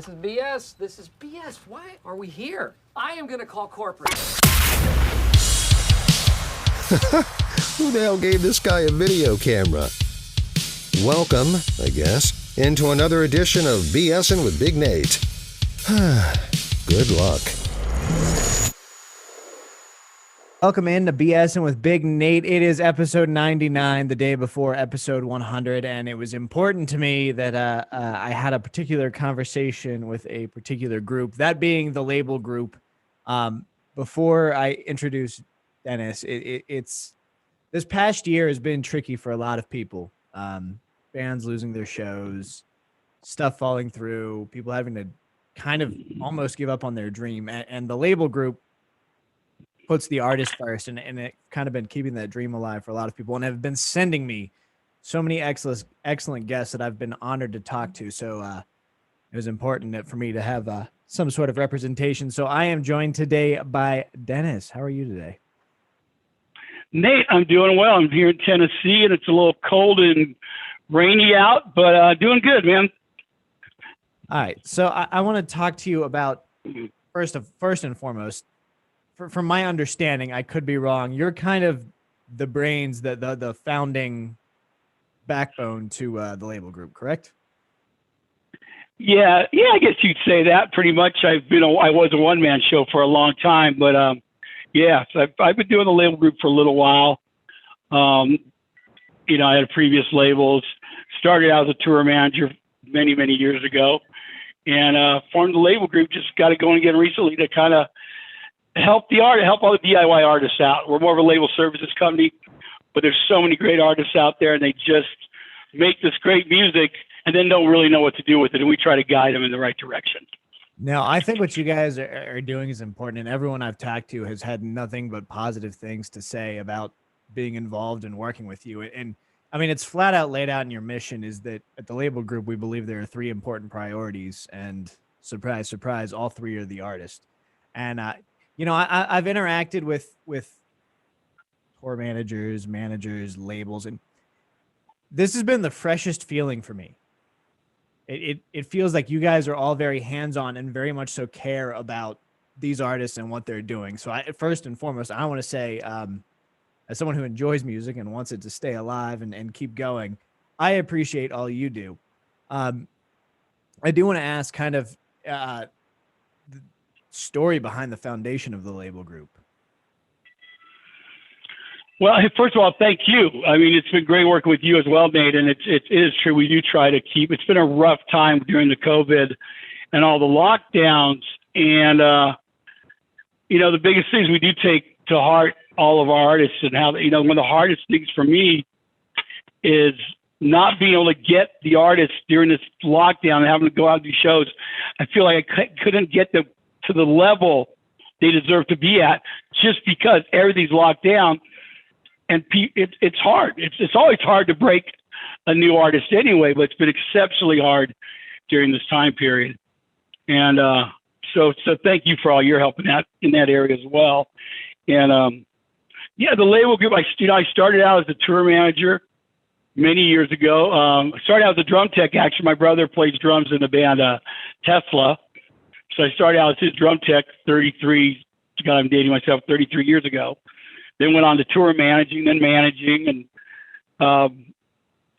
This is BS. This is BS. Why are we here? I am gonna call corporate. Who the hell gave this guy a video camera? Welcome, I guess, into another edition of BSing with Big Nate. Good luck. Welcome into BSing with Big Nate. It is episode 99, the day before episode 100, and it was important to me that I had a particular conversation with a particular group, that being the Label Group. Before I introduce Dennis, it's this past year has been tricky for a lot of people. Bands losing their shows, stuff falling through, people having to kind of almost give up on their dream, and the Label Group puts the artist first, and it kind of been keeping that dream alive for a lot of people, and have been sending me so many excellent guests that I've been honored to talk to. So it was important for me to have some sort of representation. So I am joined today by Dennis. How are you today? Nate, I'm doing well. I'm here in Tennessee, and it's a little cold and rainy out, but doing good, man. All right. So I want to talk to you about, first and foremost, from my understanding, I could be wrong, you're kind of the brains, the founding backbone to the Label Group, correct? Yeah, I guess you'd say that pretty much. I was a one-man show for a long time, but yeah, so I've been doing the Label Group for a little while. I had previous labels, started out as a tour manager many years ago, and formed the Label Group. Just got it going again recently to kind of help all the DIY artists out. We're more of a label services company, but there's so many great artists out there, and they just make this great music and then don't really know what to do with it, and we try to guide them in the right direction. Now, I think what you guys are doing is important, and everyone I've talked to has had nothing but positive things to say about being involved and working with you. And I mean, it's flat out laid out in your mission, is that at the Label Group, we believe there are 3 important priorities, and surprise, surprise, all 3 are the artist. And I've interacted with tour managers, labels, and this has been the freshest feeling for me. It feels like you guys are all very hands-on and very much so care about these artists and what they're doing. So first and foremost, I want to say, as someone who enjoys music and wants it to stay alive and keep going, I appreciate all you do. I do want to ask kind of the story behind the foundation of the Label Group. Well, first of all, thank you. I mean, it's been great working with you as well, Nate, and it is true. We do try to keep, it's been a rough time during the COVID and all the lockdowns. And, the biggest things we do take to heart, all of our artists, and how, one of the hardest things for me is not being able to get the artists during this lockdown and having to go out and do shows. I feel like I couldn't get them to the level they deserve to be at just because everything's locked down. And it's hard. It's always hard to break a new artist anyway, but it's been exceptionally hard during this time period. And so thank you for all your help in that area as well. And the Label Group. I started out as a tour manager many years ago. I started out as a drum tech. Actually, my brother plays drums in the band Tesla. So I started out as his drum tech 33. God, I'm dating myself. 33 years ago. Then went on to tour managing, and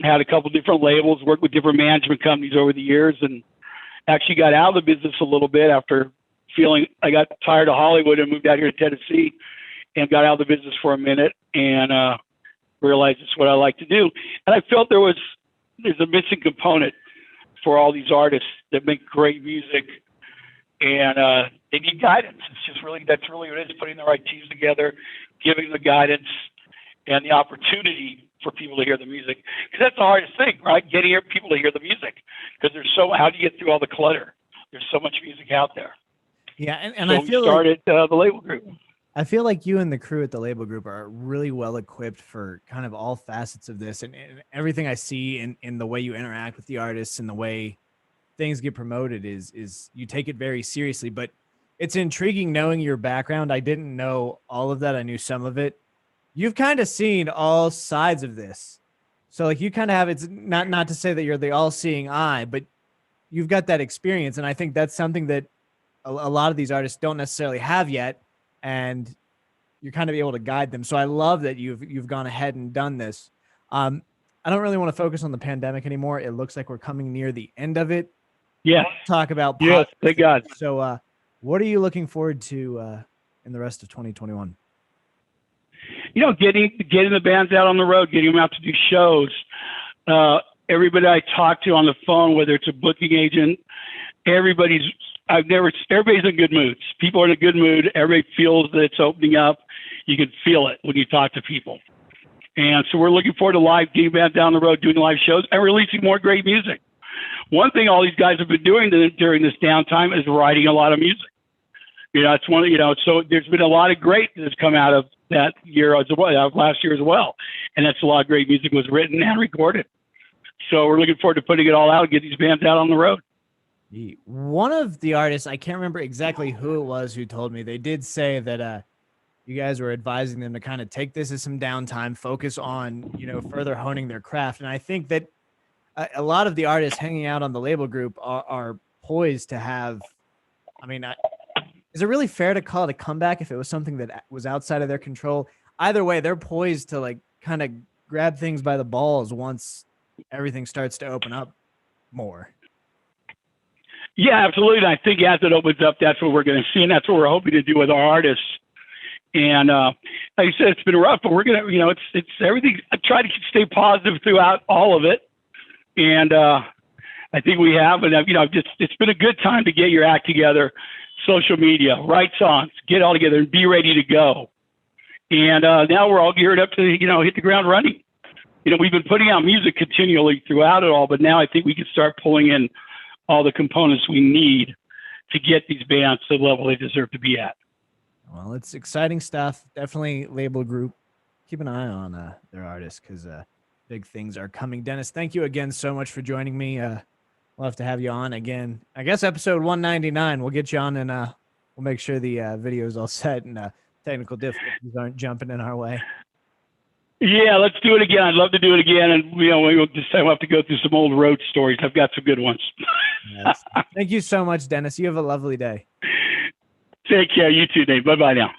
had a couple different labels, worked with different management companies over the years, and actually got out of the business a little bit after feeling I got tired of Hollywood and moved out here to Tennessee and got out of the business for a minute and realized it's what I like to do. And I felt there's a missing component for all these artists that make great music, and they need guidance. That's really what it is, putting the right teams together, giving the guidance and the opportunity for people to hear the music. Because that's the hardest thing, right? Getting people to hear the music. Because how do you get through all the clutter? There's so much music out there. Yeah, and so I feel we started the Label Group. I feel like you and the crew at the Label Group are really well equipped for kind of all facets of this, and everything I see in the way you interact with the artists and the way things get promoted is you take it very seriously. But it's intriguing knowing your background. I didn't know all of that. I knew some of it. You've kind of seen all sides of this. So like you kind of have, it's not to say that you're the all-seeing eye, but you've got that experience, and I think that's something that a lot of these artists don't necessarily have yet, and you're kind of able to guide them. So I love that you've gone ahead and done this. I don't really want to focus on the pandemic anymore. It looks like we're coming near the end of it. Yeah. Talk about Yes, thank God. So what are you looking forward to in the rest of 2021? Getting the bands out on the road, getting them out to do shows. Everybody I talk to on the phone, whether it's a booking agent, everybody's in good moods. People are in a good mood. Everybody feels that it's opening up. You can feel it when you talk to people. And so we're looking forward to getting bands down the road, doing live shows, and releasing more great music. One thing all these guys have been doing during this downtime is writing a lot of music. It's so there's been a lot of great that's come out of that year as well, out of last year as well. And that's a lot of great music was written and recorded. So we're looking forward to putting it all out and get these bands out on the road. One of the artists, I can't remember exactly who it was who told me, they did say that you guys were advising them to kind of take this as some downtime, focus on, further honing their craft. And I think that a lot of the artists hanging out on the label group are poised to have, is it really fair to call it a comeback if it was something that was outside of their control? Either way, they're poised to like kind of grab things by the balls once everything starts to open up more. Yeah, absolutely. And I think as it opens up, that's what we're going to see. And that's what we're hoping to do with our artists. And like I said, it's been rough, but we're going to, it's everything. I try to stay positive throughout all of it. And I think we have, and it's been a good time to get your act together, social media, write songs, get all together and be ready to go. And now we're all geared up to, hit the ground running. We've been putting out music continually throughout it all, but now I think we can start pulling in all the components we need to get these bands to the level they deserve to be at. Well, it's exciting stuff. Definitely label group. Keep an eye on their artists because big things are coming. Dennis, thank you again so much for joining me. We'll have to have you on again. I guess episode 199. We'll get you on and we'll make sure the video is all set and technical difficulties aren't jumping in our way. Yeah, let's do it again. I'd love to do it again. And, this time we'll have to go through some old road stories. I've got some good ones. Yes. Thank you so much, Dennis. You have a lovely day. Take care. You too, Dave. Bye-bye now.